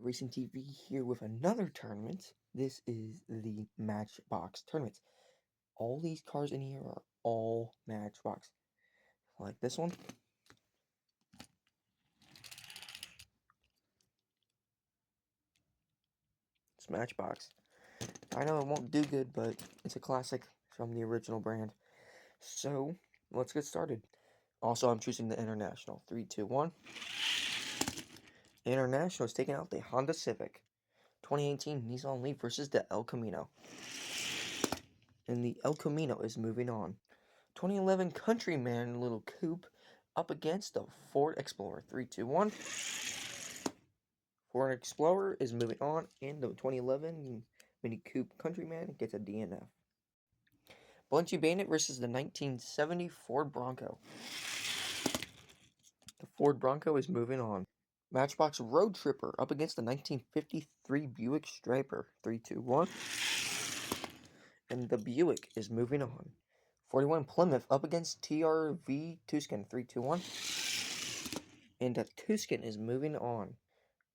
Racing TV here with another tournament. This is the Matchbox Tournament. All these cars in here are all Matchbox. Like this one. It's Matchbox. I know it won't do good, but it's a classic from the original brand. So, let's get started. Also, I'm choosing the International. 3, 2, 1. International is taking out the Honda Civic. 2018 Nissan Leaf versus the El Camino. And the El Camino is moving on. 2011 Countryman Little Coupe up against the Ford Explorer. 3, 2, 1. Ford Explorer is moving on, and the 2011 Mini Coupe Countryman gets a DNF. Bunchy Bandit versus the 1970 Ford Bronco. The Ford Bronco is moving on. Matchbox Road Tripper up against the 1953 Buick Striper. 3, 2, 1. And the Buick is moving on. 41 Plymouth up against TRV Tuscan. 3, 2, 1. And the Tuscan is moving on.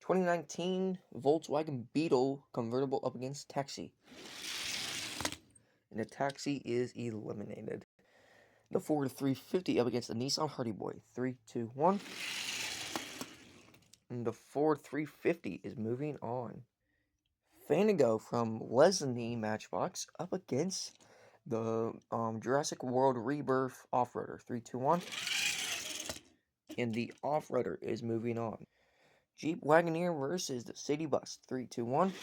2019 Volkswagen Beetle convertible up against Taxi. And the Taxi is eliminated. The Ford 350 up against the Nissan Hardy Boy. 3, 2, 1. And the Ford 350 is moving on. Fanigo from Leslie Matchbox up against the Jurassic World Rebirth Off-Roader. 3, 2, 1. And the Off-Roader is moving on. Jeep Wagoneer versus the City Bus. 3, 2, 1.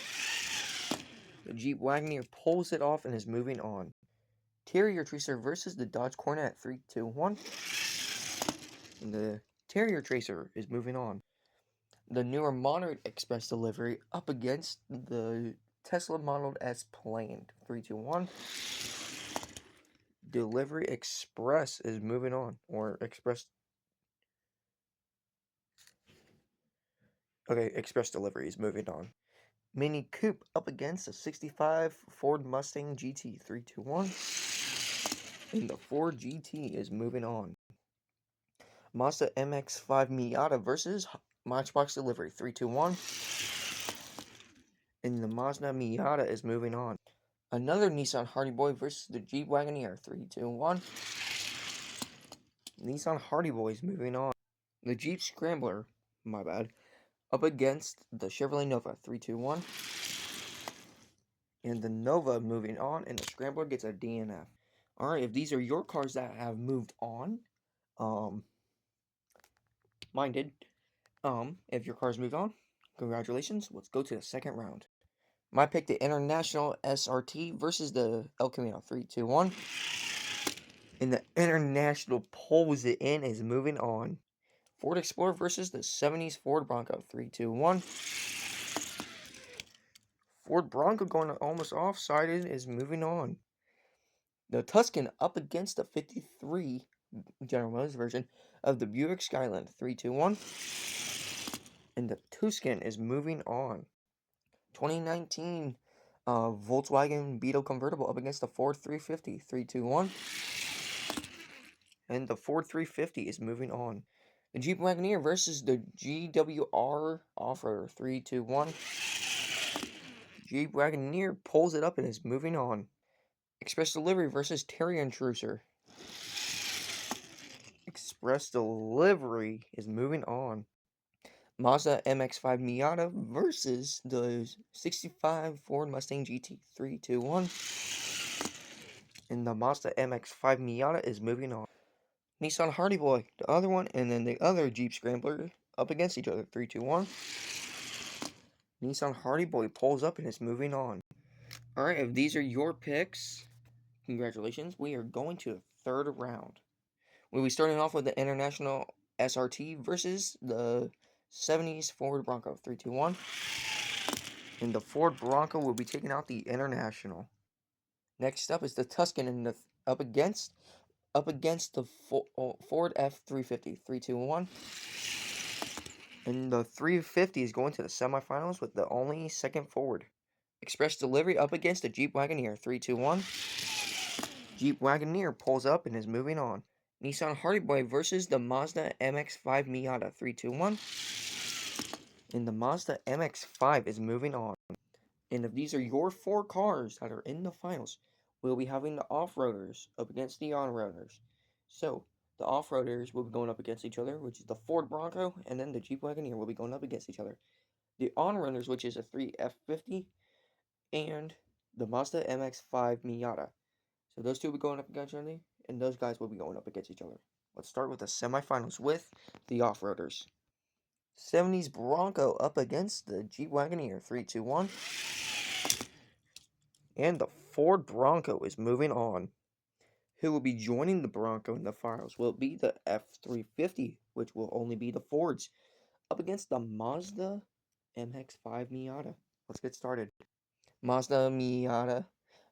The Jeep Wagoneer pulls it off and is moving on. Terrier Tracer versus the Dodge Cornet. 3, 2, 1. And the Terrier Tracer is moving on. The newer Modern Express Delivery up against the Tesla Model S Plain. 3, 2, 1. Delivery Express is moving on. Or Express. Okay, Express Delivery is moving on. Mini Coupe up against a 65 Ford Mustang GT. 3, 2, 1. And the Ford GT is moving on. Mazda MX-5 Miata versus Matchbox Delivery. 3, 2, 1. And the Mazda Miata is moving on. Another Nissan Hardy Boy versus the Jeep Wagoneer. 3, 2, 1. Nissan Hardy Boy is moving on. The Jeep Scrambler, up against the Chevrolet Nova. 3, 2, 1. And the Nova moving on, and the Scrambler gets a DNF. Alright, if these are your cars that have moved on, mine did. If your cars moved on, congratulations. Let's go to the second round. My pick, the International SRT versus the El Camino. 3, 2, 1. And the International pulls it in, is moving on. Ford Explorer versus the 70s Ford Bronco. 3, 2, 1. Ford Bronco going almost offsided is moving on. The Tuscan up against the 53 General Motors version of the Buick Skyline. 3, 2, 1. And the Tuscan is moving on. 2019 Volkswagen Beetle convertible up against the Ford 350. 3, 2, 1. And the Ford 350 is moving on. The Jeep Wagoneer versus the GWR Off-Roader. 3, 2, 1. Jeep Wagoneer pulls it up and is moving on. Express Delivery versus Terrier Intruder. Express Delivery is moving on. Mazda MX-5 Miata versus the 65 Ford Mustang GT. 3, 2, 1. And the Mazda MX-5 Miata is moving on. Nissan Hardy Boy, the other one, and then the other Jeep Scrambler up against each other. 3, 2, 1. Nissan Hardy Boy pulls up and is moving on. Alright, if these are your picks, congratulations. We are going to the third round. We'll be starting off with the International SRT versus the 70s Ford Bronco. 3, 2, 1. And the Ford Bronco will be taking out the International. Next up is the Tuscan and the up against the Ford F350. 3, 2, 1. And the 350 is going to the semifinals with the only second Ford. Express Delivery up against the Jeep Wagoneer. 3, 2, 1. Jeep Wagoneer pulls up and is moving on. Nissan Hardy Boy versus the Mazda MX-5 Miata. 3, 2, 1. And the Mazda MX-5 is moving on. And if these are your 4 cars that are in the finals, we'll be having the off-roaders up against the on-roaders. So, the off-roaders will be going up against each other, which is the Ford Bronco, and then the Jeep Wagoneer will be going up against each other. The on-runners, which is a 3F50, and the Mazda MX-5 Miata. So those two will be going up against each other, and those guys will be going up against each other. Let's start with the semifinals with the off-roaders. 70s Bronco up against the Jeep Wagoneer. 3, 2, 1. And the Ford Bronco is moving on. Who will be joining the Bronco in the finals? Will it be the F350, which will only be the Fords, up against the Mazda MX-5 Miata? Let's get started. Mazda Miata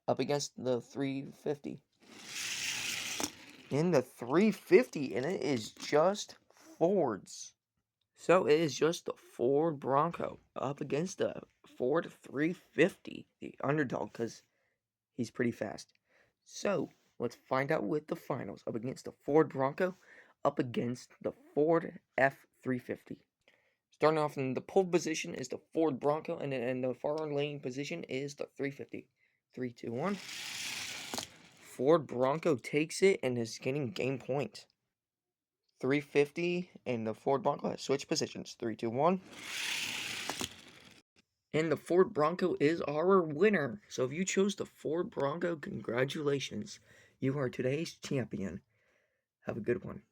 up against the 350. In the 350, and it is just Fords. So it is just the Ford Bronco up against the Ford 350, the underdog, because he's pretty fast. So let's find out with the finals up against the Ford Bronco, up against the Ford F350. Starting off in the pole position is the Ford Bronco, and in the far lane position is the 350. 3, 2, 1. Ford Bronco takes it and is getting game point. 350 and the Ford Bronco has switched positions. 3, 2, 1. And the Ford Bronco is our winner. So if you chose the Ford Bronco, congratulations. You are today's champion. Have a good one.